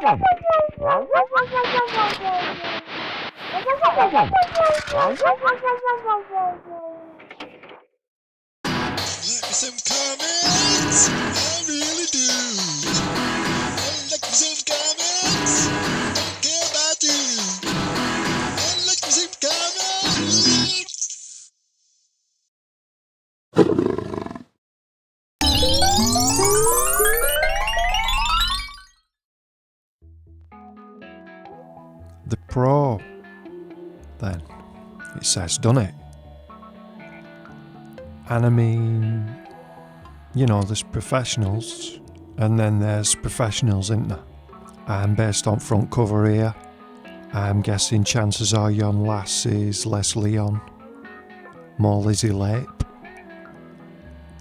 Some comments, I really do. I like some comments, don't care about you. I like some comments. The Pro, then, it says, doesn't it? And I mean, you know, there's professionals, and then there's professionals, isn't there? And based on front cover here, I'm guessing chances are yon lass is less Leon, more Lizzie Lape,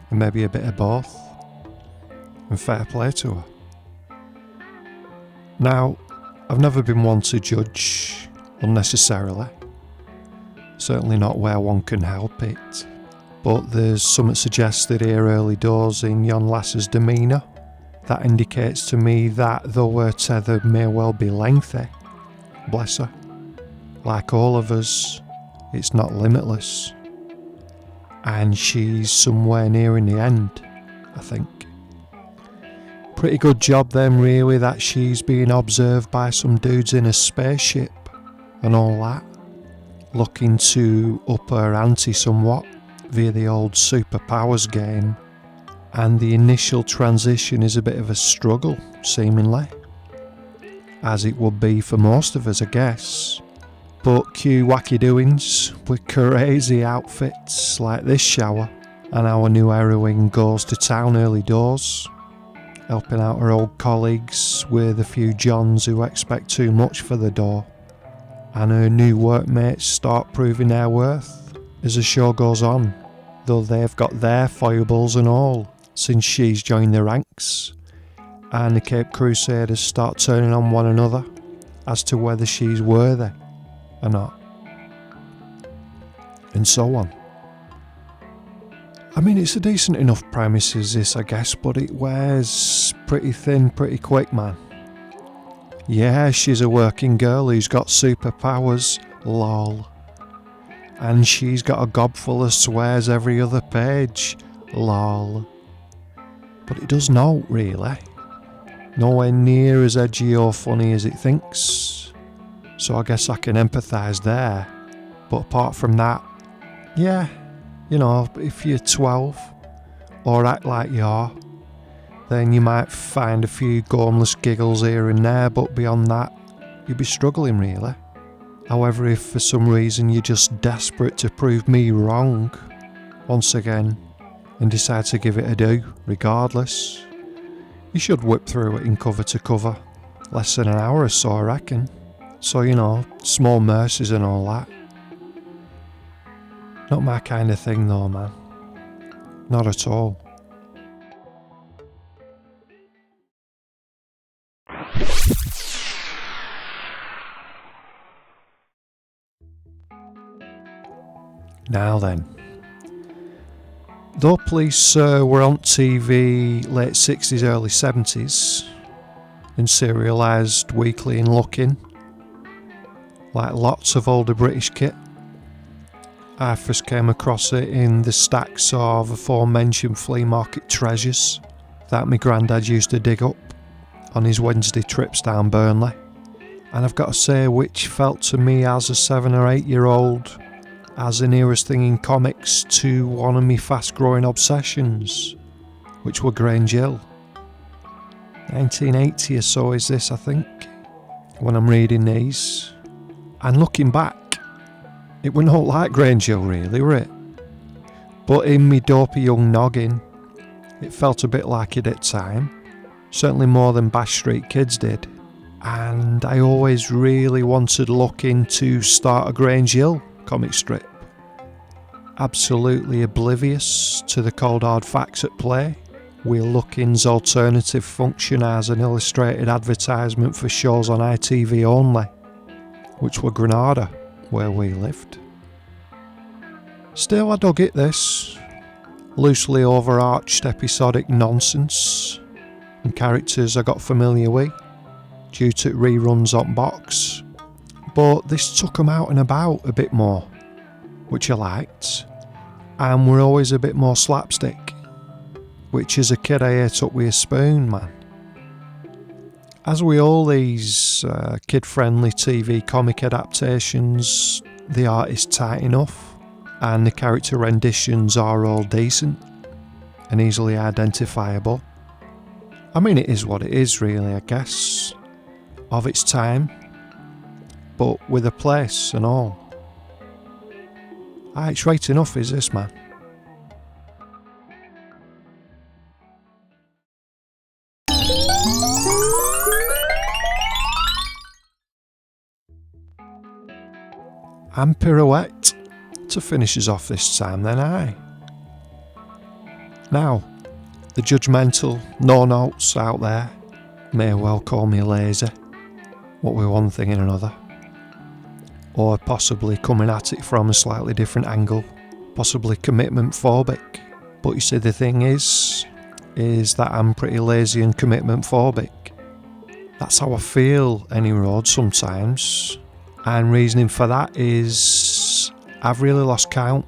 and maybe a bit of both, and fair play to her. Now, I've never been one to judge unnecessarily, certainly not where one can help it. But there's something suggested here early doors in yon lass's demeanour that indicates to me that though her tether may well be lengthy, bless her, like all of us, it's not limitless. And she's somewhere nearing the end, I think. Pretty good job then really that she's being observed by some dudes in a spaceship and all that, looking to up her ante somewhat via the old superpowers game, and the initial transition is a bit of a struggle, seemingly, as it would be for most of us, I guess. But cue wacky doings with crazy outfits like this shower, and our new heroine goes to town early doors, helping out her old colleagues with a few Johns who expect too much for the door, and her new workmates start proving their worth as the show goes on, though they've got their foibles and all since she's joined the ranks, and the Cape Crusaders start turning on one another as to whether she's worthy or not, and so on. I mean, it's a decent enough premises this, I guess, but it wears pretty thin pretty quick, man. Yeah, she's a working girl who's got superpowers, lol. And she's got a gob full of swears every other page, lol. But it does not really. Nowhere near as edgy or funny as it thinks. So I guess I can empathise there. But apart from that, yeah, you know, if you're 12 or act like you are, then you might find a few gormless giggles here and there, but beyond that, you'd be struggling really. However, if for some reason you're just desperate to prove me wrong, once again, and decide to give it a do, regardless, you should whip through it in cover to cover. Less than an hour or so, I reckon. So, you know, small mercies and all that. Not my kind of thing though, man. Not at all. Now then, though police were on TV late 60s, early 70s, and serialised weekly and looking, like lots of older British kit, I first came across it in the stacks of aforementioned flea market treasures that my granddad used to dig up on his Wednesday trips down Burnley, and I've got to say which felt to me as a 7 or 8 year old as the nearest thing in comics to one of my fast growing obsessions, which were Grange Hill. 1980 or so is this, I think, when I'm reading these, and looking back, it were not like Grange Hill really, were it? But in me dopey young noggin, it felt a bit like it at time, certainly more than Bash Street Kids did, and I always really wanted to look into start a Grange Hill comic strip. Absolutely oblivious to the cold hard facts at play, Wheel Looking's alternative function as an illustrated advertisement for shows on ITV only, which were Granada, where we lived. Still, I dug it, this loosely overarched episodic nonsense, and characters I got familiar with, due to reruns on box, but this took them out and about a bit more, which I liked, and were always a bit more slapstick, which as a kid I ate up with a spoon, man. As with all these kid-friendly TV comic adaptations, the art is tight enough, and the character renditions are all decent and easily identifiable. I mean, it is what it is really, I guess, of its time, but with a place and all. It's right enough, is this, man? And Pirouette to finish us off this time then, aye. Now, the judgmental no-notes out there may well call me lazy, what with one thing and another, or possibly coming at it from a slightly different angle, possibly commitment phobic. But you see, the thing is that I'm pretty lazy and commitment phobic. That's how I feel any road sometimes, and reasoning for that is I've really lost count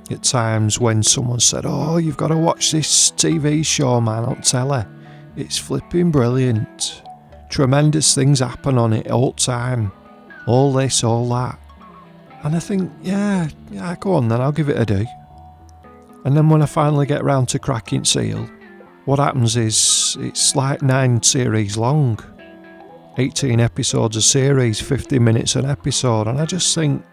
at times when someone said, "Oh, you've got to watch this TV show, man, on telly. It's flipping brilliant. Tremendous things happen on it all the time. All this, all that." And I think, yeah, go on then, I'll give it a do. And then when I finally get round to cracking seal, what happens is it's like 9 series long. 18 episodes a series, 50 minutes an episode, and I just think,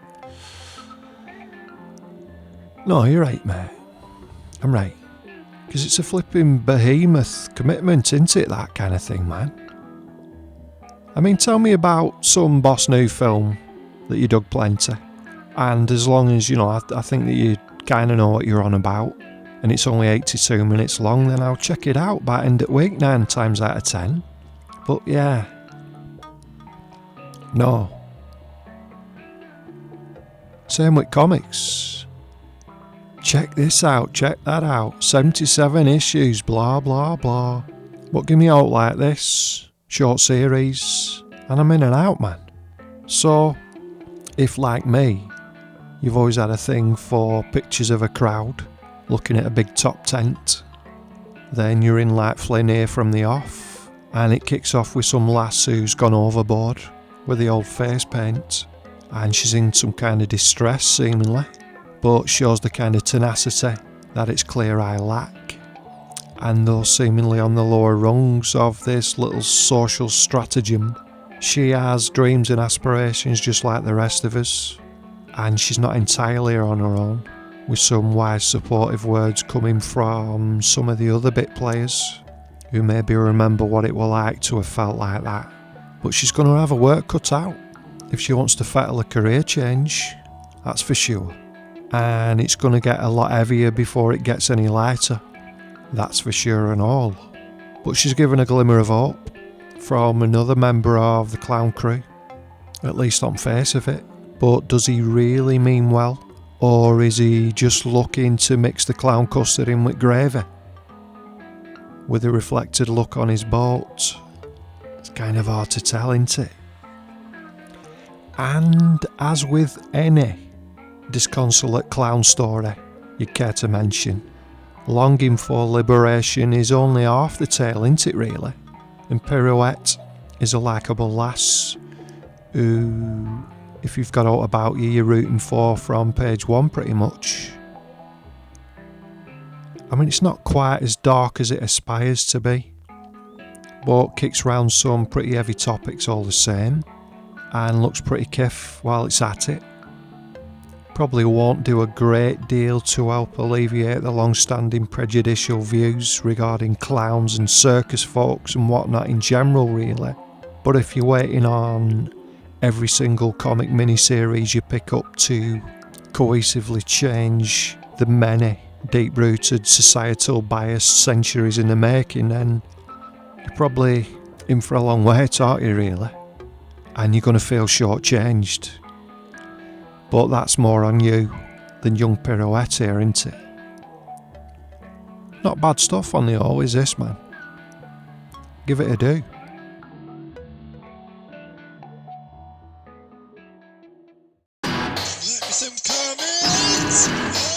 no, you're right, mate. I'm right. Because it's a flipping behemoth commitment, isn't it, that kind of thing, man? I mean, tell me about some Boss New film that you dug plenty, and as long as, I think that you kind of know what you're on about, and it's only 82 minutes long, then I'll check it out by end of week 9 times out of 10. But yeah, no. Same with comics. Check this out, check that out. 77 issues, blah blah blah. But give me out like this, short series, and I'm in and out, man. So, if like me, you've always had a thing for pictures of a crowd looking at a big top tent, then you're in like Flynn here from the off, and it kicks off with some lass who's gone overboard with the old face paint, and she's in some kind of distress seemingly, but shows the kind of tenacity that it's clear I lack. And though seemingly on the lower rungs of this little social stratagem, she has dreams and aspirations just like the rest of us, and she's not entirely on her own, with some wise supportive words coming from some of the other bit players who maybe remember what it were like to have felt like that. But she's going to have her work cut out if she wants to fettle a career change, that's for sure. And it's going to get a lot heavier before it gets any lighter, that's for sure and all. But she's given a glimmer of hope from another member of the clown crew, at least on face of it. But does he really mean well? Or is he just looking to mix the clown custard in with gravy? With a reflected look on his boat, it's kind of hard to tell, isn't it? And as with any disconsolate clown story you care to mention, longing for liberation is only half the tale, isn't it really? And Pirouette is a likeable lass who, if you've got out about you, you're rooting for from page 1 pretty much. I mean, it's not quite as dark as it aspires to be, but kicks round some pretty heavy topics all the same, and looks pretty kiff while it's at it. Probably won't do a great deal to help alleviate the long-standing prejudicial views regarding clowns and circus folks and whatnot in general, really. But if you're waiting on every single comic miniseries you pick up to cohesively change the many deep-rooted societal bias centuries in the making, then you're probably in for a long wait, aren't you, really? And you're going to feel shortchanged. But that's more on you than young Pirouette here, isn't it? Not bad stuff on the whole, is this, man? Give it a do. some comments.